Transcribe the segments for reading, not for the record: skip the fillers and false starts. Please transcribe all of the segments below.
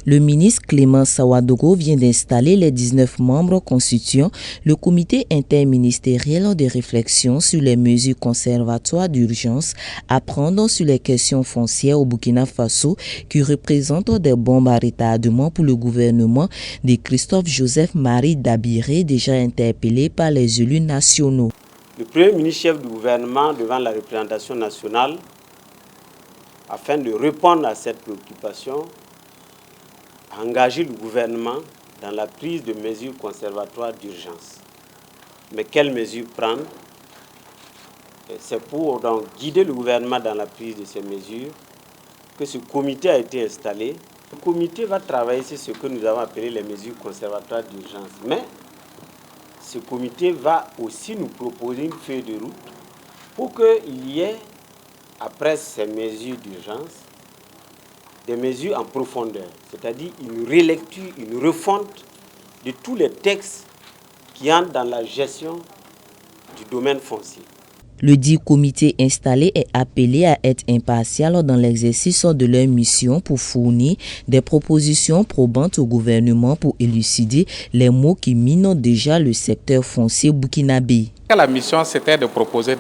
Le ministre Clément Sawadogo vient d'installer les 19 membres constituant le comité interministériel de réflexion sur les mesures conservatoires d'urgence à prendre sur les questions foncières au Burkina Faso qui représentent des bombes à retardement pour le gouvernement de Christophe-Joseph Marie Dabiré, déjà interpellé par les élus nationaux. Le Premier ministre chef du gouvernement devant la représentation nationale, afin de répondre à cette préoccupation, a engagé le gouvernement dans la prise de mesures conservatoires d'urgence. Mais quelles mesures prendre? C'est pour donc guider le gouvernement dans la prise de ces mesures que ce comité a été installé. Le comité va travailler sur ce que nous avons appelé les mesures conservatoires d'urgence. Mais ce comité va aussi nous proposer une feuille de route pour qu'il y ait, après ces mesures d'urgence, des mesures en profondeur, c'est-à-dire une relecture, une refonte de tous les textes qui entrent dans la gestion du domaine foncier. Le dit comité installé est appelé à être impartial dans l'exercice de leur mission pour fournir des propositions probantes au gouvernement pour élucider les maux qui minent déjà le secteur foncier burkinabé. La mission, c'était de proposer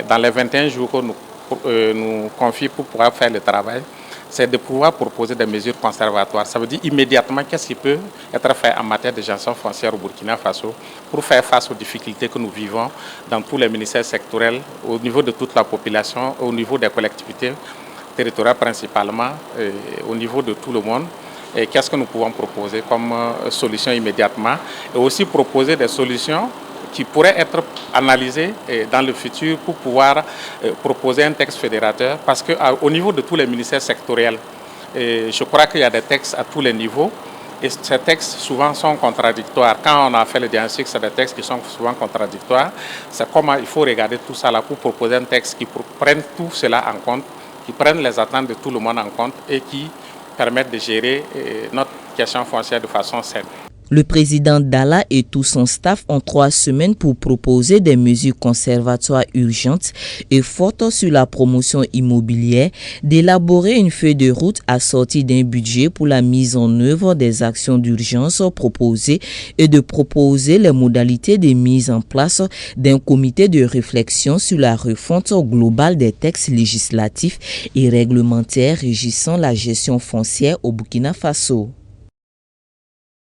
dans les 21 jours que nous confions pour pouvoir faire le travail, c'est de pouvoir proposer des mesures conservatoires. Ça veut dire immédiatement qu'est-ce qui peut être fait en matière de gestion foncière au Burkina Faso pour faire face aux difficultés que nous vivons dans tous les ministères sectoriels, au niveau de toute la population, au niveau des collectivités territoriales principalement, au niveau de tout le monde. Et qu'est-ce que nous pouvons proposer comme solution immédiatement et aussi proposer des solutions qui pourraient être analysées dans le futur pour pouvoir proposer un texte fédérateur. Parce qu'au niveau de tous les ministères sectoriels, je crois qu'il y a des textes à tous les niveaux et ces textes souvent sont contradictoires. Quand on a fait le diagnostic, c'est des textes qui sont souvent contradictoires. C'est comment il faut regarder tout ça là pour proposer un texte qui prenne tout cela en compte, qui prenne les attentes de tout le monde en compte et qui permette de gérer notre question foncière de façon saine. Le président Dalla et tout son staff ont 3 semaines pour proposer des mesures conservatoires urgentes et fortes sur la promotion immobilière, d'élaborer une feuille de route assortie d'un budget pour la mise en œuvre des actions d'urgence proposées et de proposer les modalités de mise en place d'un comité de réflexion sur la refonte globale des textes législatifs et réglementaires régissant la gestion foncière au Burkina Faso.